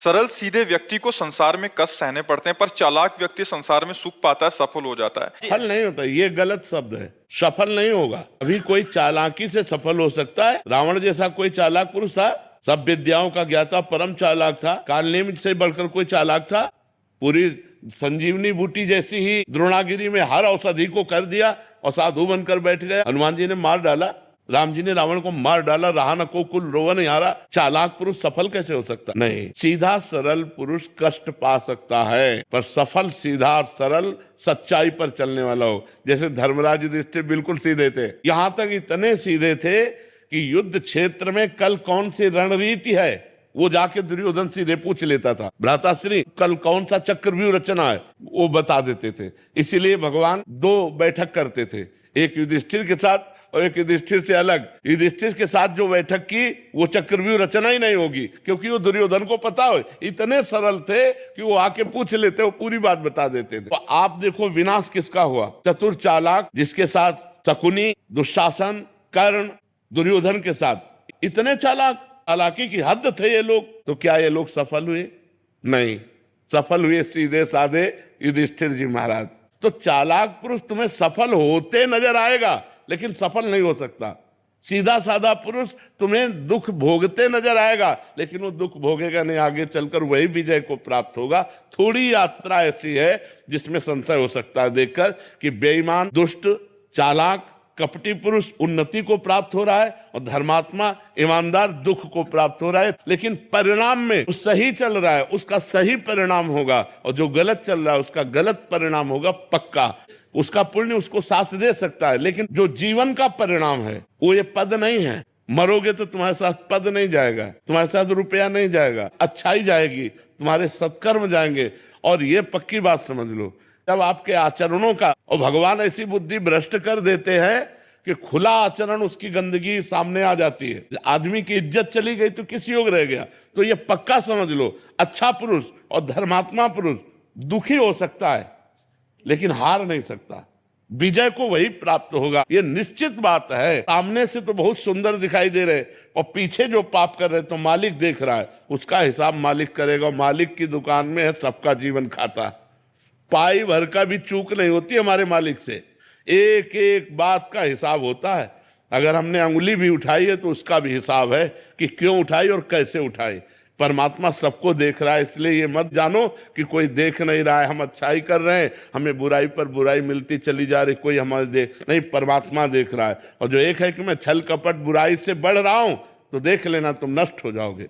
सरल सीधे व्यक्ति को संसार में कष्ट सहने पड़ते हैं, पर चालाक व्यक्ति संसार में सुख पाता है, सफल हो जाता है। सफल नहीं होता, ये गलत शब्द है। सफल नहीं होगा। अभी कोई चालाकी से सफल हो सकता है। रावण जैसा कोई चालाक पुरुष था, सब विद्याओं का ज्ञाता, परम चालाक था। कालनेमि से बढ़कर कोई चालाक था? पूरी संजीवनी बूटी जैसी ही द्रोणागिरी में हर औषधि को कर दिया और साधु बनकर बैठ गए। हनुमान जी ने मार डाला, राम जी ने रावण को मार डाला, रहा न को कुल रोवन यारा। चालाक पुरुष सफल कैसे हो सकता? नहीं, सीधा सरल पुरुष कष्ट पा सकता है, पर सफल सीधा और सरल सच्चाई पर चलने वाला हो। जैसे धर्मराज युधिष्ठिर बिल्कुल सीधे थे, यहां तक इतने सीधे थे कि युद्ध क्षेत्र में कल कौन सी रणनीति है वो जाके दुर्योधन सीधे पूछ लेता था। भ्राताश्री कल कौन सा चक्रव्यूह रचना है वो बता देते थे। इसीलिए भगवान दो बैठक करते थे, एक युधिष्ठिर के साथ और एक युधिष्ठिर से अलग। युधिष्ठिर के साथ जो बैठक की वो चक्रव्यूह रचना ही नहीं होगी, क्योंकि वो दुर्योधन को पता हो। इतने सरल थे कि वो आके पूछ लेते, वो पूरी बात बता देते थे। तो आप देखो विनाश किसका हुआ? चतुर चालाक, जिसके साथ शकुनी, दुशासन, कर्ण, दुर्योधन के साथ इतने चालाक, चालाकी की हद थे ये लोग। तो क्या ये लोग सफल हुए? नहीं, सफल हुए सीधे साधे युधिष्ठिर जी महाराज। तो चालाक पुरुष तुम्हें सफल होते नजर आएगा, लेकिन सफल नहीं हो सकता। सीधा साधा पुरुष तुम्हें दुख भोगते नजर आएगा, लेकिन वो दुख भोगेगा नहीं, आगे चलकर वही विजय को प्राप्त होगा। थोड़ी यात्रा ऐसी है जिसमें संशय हो सकता है देखकर कि बेईमान, दुष्ट, चालाक, कपटी पुरुष उन्नति को प्राप्त हो रहा है और धर्मात्मा, ईमानदार दुख को प्राप्त हो रहा है। लेकिन परिणाम में जो सही चल रहा है उसका सही परिणाम होगा, और जो गलत चल रहा है उसका गलत परिणाम होगा पक्का। उसका पुण्य उसको साथ दे सकता है, लेकिन जो जीवन का परिणाम है वो ये पद नहीं है। मरोगे तो तुम्हारे साथ पद नहीं जाएगा, तुम्हारे साथ रुपया नहीं जाएगा, अच्छाई जाएगी, तुम्हारे सत्कर्म जाएंगे। और ये पक्की बात समझ लो, जब आपके आचरणों का, और भगवान ऐसी बुद्धि भ्रष्ट कर देते हैं कि खुला आचरण उसकी गंदगी सामने आ जाती है। आदमी की इज्जत चली गई तो किस योग रह गया? तो ये पक्का समझ लो, अच्छा पुरुष और धर्मात्मा पुरुष दुखी हो सकता है लेकिन हार नहीं सकता। विजय को वही प्राप्त होगा, ये निश्चित बात है। सामने से तो बहुत सुंदर दिखाई दे रहे और पीछे जो पाप कर रहे तो मालिक देख रहा है, उसका हिसाब मालिक करेगा। मालिक की दुकान में है सबका जीवन खाता। पाई भर का भी चूक नहीं होती हमारे मालिक से, एक एक बात का हिसाब होता है। अगर हमने अंगुली भी उठाई है तो उसका भी हिसाब है कि क्यों उठाई और कैसे उठाई। परमात्मा सबको देख रहा है, इसलिए ये मत जानो कि कोई देख नहीं रहा है, हम अच्छाई कर रहे हैं, हमें बुराई पर बुराई मिलती चली जा रही, कोई हमारे देख नहीं। परमात्मा देख रहा है। और जो एक है कि मैं छल कपट बुराई से बढ़ रहा हूं, तो देख लेना तुम नष्ट हो जाओगे।